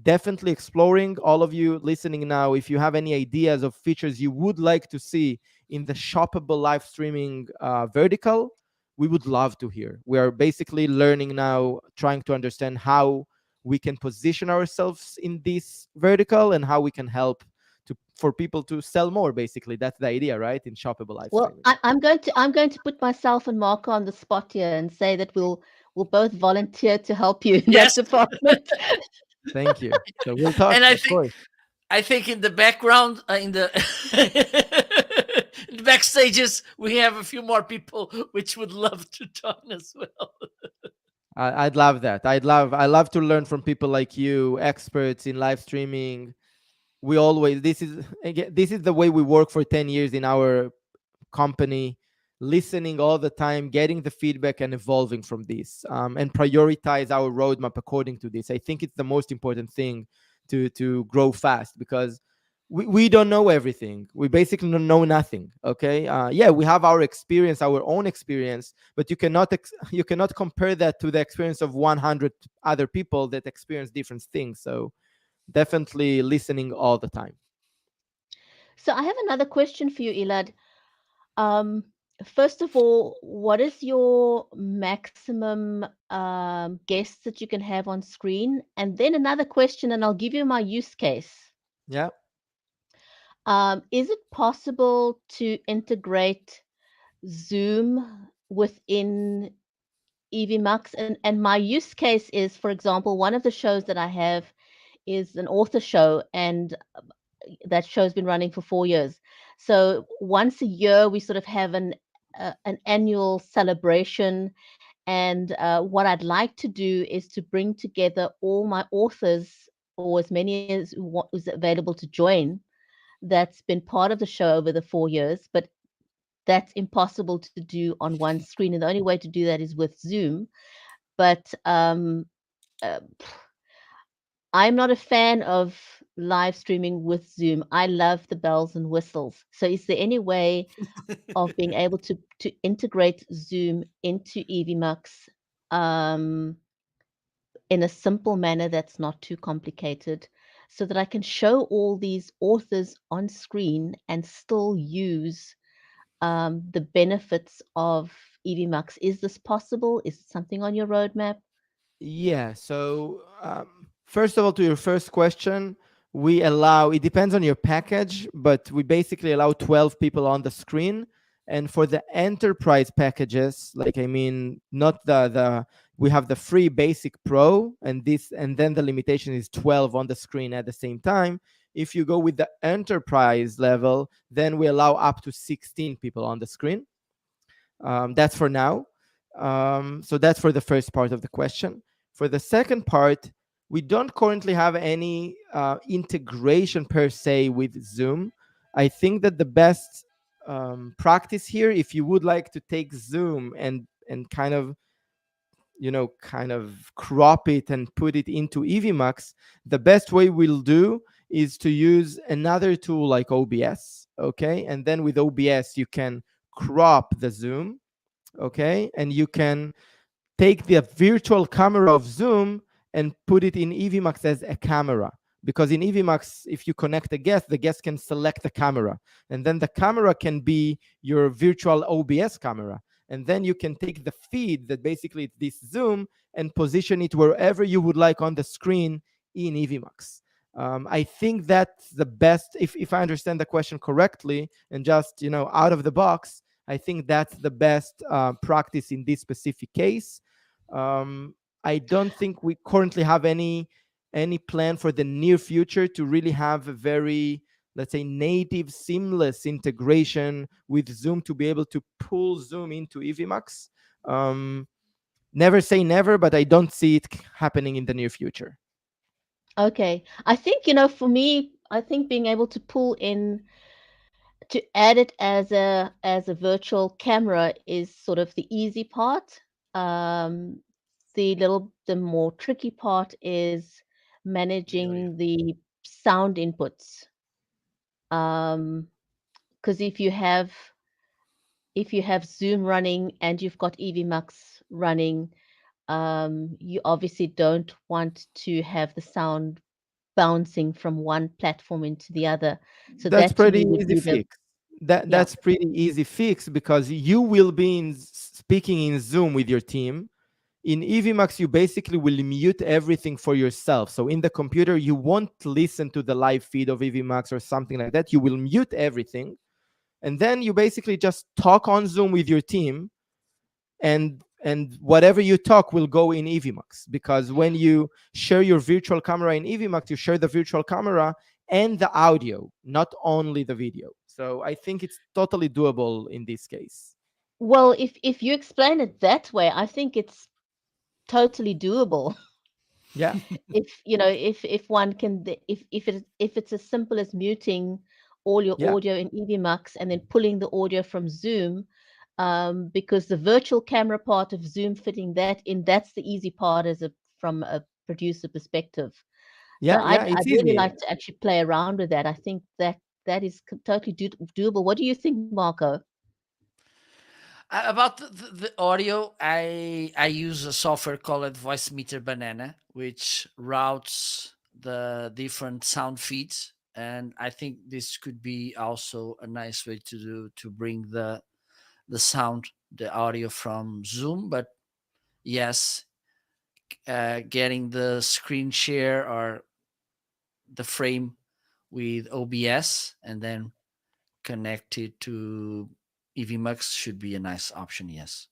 Speaker 2: Definitely exploring. All of you listening now, if you have any ideas of features you would like to see in the shoppable live streaming vertical, we would love to hear. We are basically learning now, trying to understand how we can position ourselves in this vertical and how we can help for people to sell more. Basically, that's the idea, right? In shoppable live
Speaker 3: Well,
Speaker 2: streaming.
Speaker 3: I'm going to put myself and Marco on the spot here and say that we'll both volunteer to help you in that
Speaker 1: Yes.
Speaker 3: department.
Speaker 2: Thank you. So we'll talk,
Speaker 1: And I
Speaker 2: of
Speaker 1: think
Speaker 2: course.
Speaker 1: I think in the background, in the in the backstages, we have a few more people which would love to join as well.
Speaker 2: I'd love that. I love to learn from people like you, experts in live streaming. We always this is again, this is the way we work for 10 years in our company, listening all the time, getting the feedback and evolving from this, and prioritize our roadmap according to this. I think it's the most important thing. to grow fast, because we don't know everything. We basically don't know nothing. Okay, yeah, we have our experience, our own experience, but you cannot compare that to the experience of 100 other people that experience different things. So definitely listening all the time.
Speaker 3: So I have another question for you, Elad. Um, First of all, what is your maximum guests that you can have on screen? And then another question, and I'll give you my use case.
Speaker 2: Yeah.
Speaker 3: Is it possible to integrate Zoom within Evmux? And my use case is, for example, one of the shows that I have is an author show, and that show's been running for 4 years. So once a year, we sort of have an annual celebration. And what I'd like to do is to bring together all my authors, or as many as what was available to join, that's been part of the show over the 4 years. But that's impossible to do on one screen, and the only way to do that is with Zoom. But uh, I'm not a fan of live streaming with Zoom. I love the bells and whistles. So is there any way of being able to integrate Zoom into Evmux um, in a simple manner that's not too complicated, so that I can show all these authors on screen and still use the benefits of Evmux? Is this possible? Is it something on your roadmap?
Speaker 2: Yeah. So, first of all, to your first question, we allow, it depends on your package, but we basically allow 12 people on the screen. And for the enterprise packages, like, I mean, not we have the free basic pro, and then the limitation is 12 on the screen at the same time. If you go with the enterprise level, then we allow up to 16 people on the screen. That's for now. So that's for the first part of the question. For the second part, we don't currently have any integration per se with Zoom. I think that the best practice here, if you would like to take Zoom and kind of, kind of crop it and put it into Evmux, the best way we'll do is to use another tool like OBS. Okay, and then with OBS you can crop the Zoom. Okay, and you can take the virtual camera of Zoom and put it in Evmux as a camera. Because in Evmux, if you connect the guest can select the camera, and then the camera can be your virtual OBS camera. And then you can take the feed that basically it's this Zoom and position it wherever you would like on the screen in Evmux. I think that's the best, if I understand the question correctly, and just out of the box, I think that's the best practice in this specific case. Um, I don't think we currently have any plan for the near future to really have a very, let's say, native, seamless integration with Zoom to be able to pull Zoom into Evmux. Never say never, but I don't see it happening in the near future.
Speaker 3: Okay. I think, for me, I think being able to pull in, to add it as a virtual camera is sort of the easy part. Um, the more tricky part is
Speaker 1: Yeah, yeah.
Speaker 3: managing the sound inputs. Because if you have Zoom running and you've got Evmux running, you obviously don't want to have the sound bouncing from one platform into the other. So
Speaker 2: That's
Speaker 3: that to
Speaker 2: pretty
Speaker 3: me would
Speaker 2: easy
Speaker 3: be the,
Speaker 2: fix. That
Speaker 3: yeah.
Speaker 2: that's pretty easy fix, because you will be speaking in Zoom with your team. In Evmux, you basically will mute everything for yourself. So in the computer, you won't listen to the live feed of Evmux or something like that. You will mute everything, and then you basically just talk on Zoom with your team, and whatever you talk will go in Evmux. Because when you share your virtual camera in Evmux, you share the virtual camera and the audio, not only the video. So I think it's totally doable in this case.
Speaker 3: Well, if you explain it that way, I think it's totally doable.
Speaker 2: Yeah,
Speaker 3: If one can, if it's as simple as muting all your
Speaker 2: yeah.
Speaker 3: audio in Evmux and then pulling the audio from Zoom, because the virtual camera part of Zoom fitting that in, that's the easy part from a producer perspective. So
Speaker 2: Yeah, yeah, it's
Speaker 3: I'd really
Speaker 2: easy.
Speaker 3: like to actually play around with that. I think that that is totally doable. What do you think, Marco?
Speaker 1: About the audio, I use a software called Voice Meter Banana, which routes the different sound feeds, and I think this could be also a nice way to bring the sound, the audio from Zoom. But yes, getting the screen share or the frame with OBS and then connect it to Evmux should be a nice option. Yes.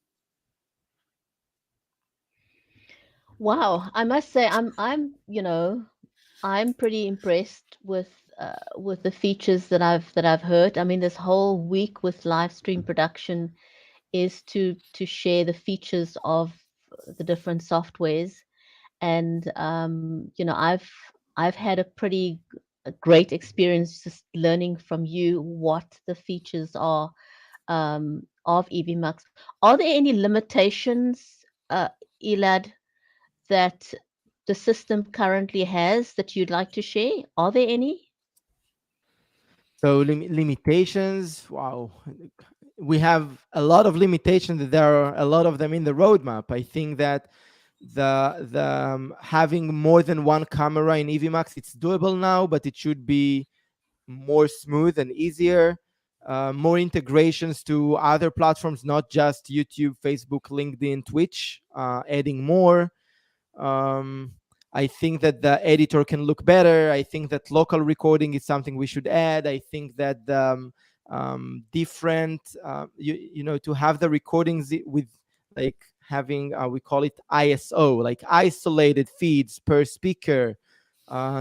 Speaker 3: Wow, I must say I'm pretty impressed with the features that I've heard. I mean, this whole week with live stream production is to share the features of the different softwares, and I've had a pretty great experience just learning from you what the features are of EVMux. Are there any limitations, Elad, that the system currently has that you'd like to share? Are there any?
Speaker 2: So limitations, wow. We have a lot of limitations. There are a lot of them in the roadmap. I think that the having more than one camera in EVMax, it's doable now, but it should be more smooth and easier. More integrations to other platforms, not just YouTube, Facebook, LinkedIn, Twitch. Adding more. Um, I think that the editor can look better. I think that local recording is something we should add. I think that different, to have the recordings with like having, we call it ISO, like isolated feeds per speaker,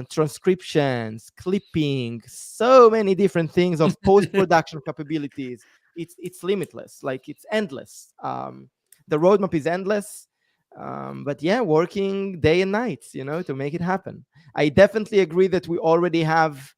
Speaker 2: transcriptions, clipping, so many different things of post production capabilities. It's limitless, like it's endless. The roadmap is endless, but yeah, working day and night, to make it happen. I definitely agree that we already have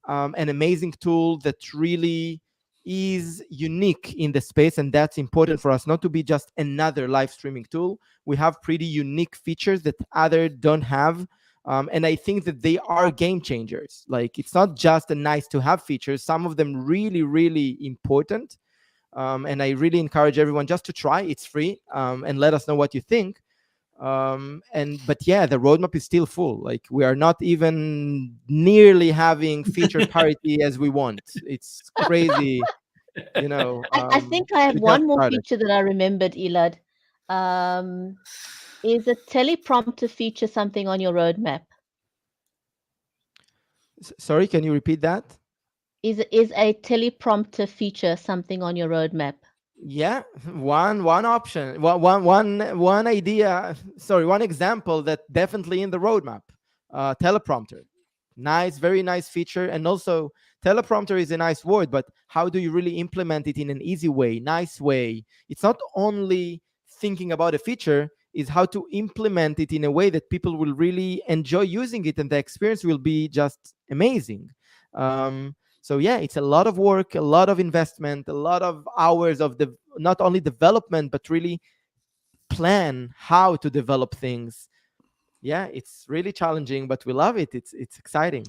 Speaker 2: an amazing tool that really is unique in the space, and that's important for us not to be just another live streaming tool. We have pretty unique features that other don't have, and I think that they are game changers. Like, it's not just a nice to have features, some of them really, really important. And I really encourage everyone just to try. It's free, and let us know what you think. And but yeah, the roadmap is still full. Like, we are not even nearly having feature parity as we want. It's crazy,
Speaker 3: I think I have
Speaker 2: we just
Speaker 3: one more
Speaker 2: started.
Speaker 3: feature that I remembered, Elad. Um, is a teleprompter feature something on your roadmap?
Speaker 2: Sorry, can you repeat that?
Speaker 3: Is a teleprompter feature something on your roadmap?
Speaker 2: Yeah, one option, one idea, sorry, one example that definitely in the roadmap. Teleprompter, nice, very nice feature. And also, teleprompter is a nice word, but how do you really implement it in an easy way, nice way? It's not only thinking about a feature, is how to implement it in a way that people will really enjoy using it, and the experience will be just amazing. So yeah, it's a lot of work, a lot of investment, a lot of hours of the not only development, but really plan how to develop things. Yeah, it's really challenging, but we love it. It's exciting.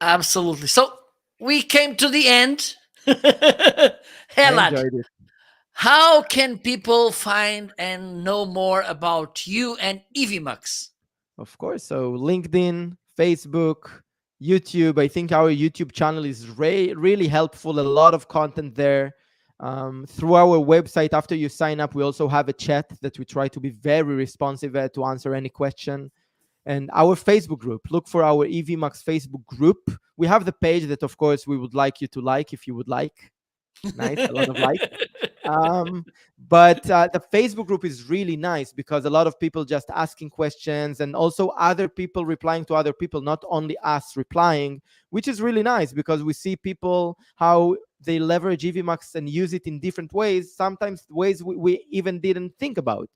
Speaker 1: Absolutely. So we came to the end.
Speaker 2: I
Speaker 1: Elad,
Speaker 2: enjoyed it.
Speaker 1: how can people find and know more about you and Evmux?
Speaker 2: Of course. So LinkedIn, Facebook, YouTube. I think our YouTube channel is really helpful. A lot of content there. Through our website, after you sign up, we also have a chat that we try to be very responsive at to answer any question. And our Facebook group, look for our EVMAX Facebook group. We have the page that, of course, we would like you to like if you would like. Nice, a lot of likes. um, but the Facebook group is really nice because a lot of people just asking questions, and also other people replying to other people, not only us replying, which is really nice because we see people how they leverage EVMAX and use it in different ways, sometimes ways we even didn't think about.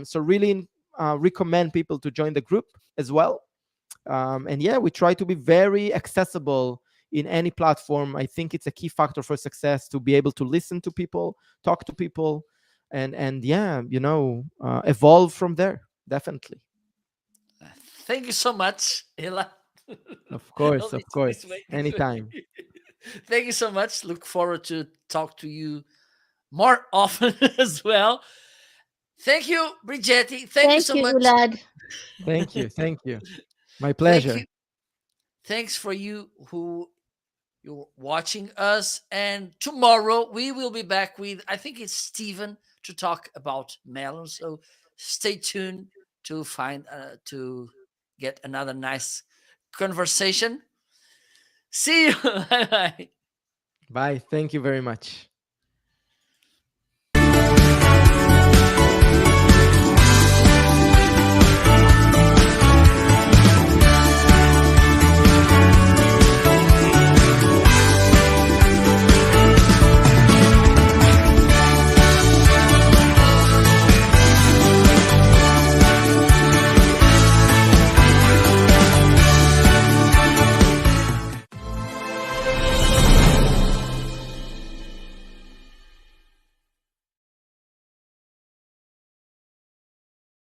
Speaker 2: So really recommend people to join the group as well. And yeah, we try to be very accessible in any platform. I think it's a key factor for success to be able to listen to people, talk to people, and yeah, evolve from there. Definitely.
Speaker 1: Thank you so much, Ella.
Speaker 2: Of course,
Speaker 1: Oh,
Speaker 2: of
Speaker 1: this
Speaker 2: course.
Speaker 1: way, this way.
Speaker 2: Anytime.
Speaker 1: Thank you so much. Look forward to talk to you more often as well. Thank you, Brigetti. Thank you
Speaker 3: Thank
Speaker 1: so
Speaker 3: you,
Speaker 1: much.
Speaker 3: Ulad.
Speaker 2: Thank you. Thank you. My
Speaker 1: Thank you.
Speaker 2: pleasure.
Speaker 1: Thanks for you who you're watching us. And tomorrow we will be back with, I think it's Steven, to talk about melon. So stay tuned to to get another nice conversation. See you. Bye bye.
Speaker 2: Bye. Thank you very much.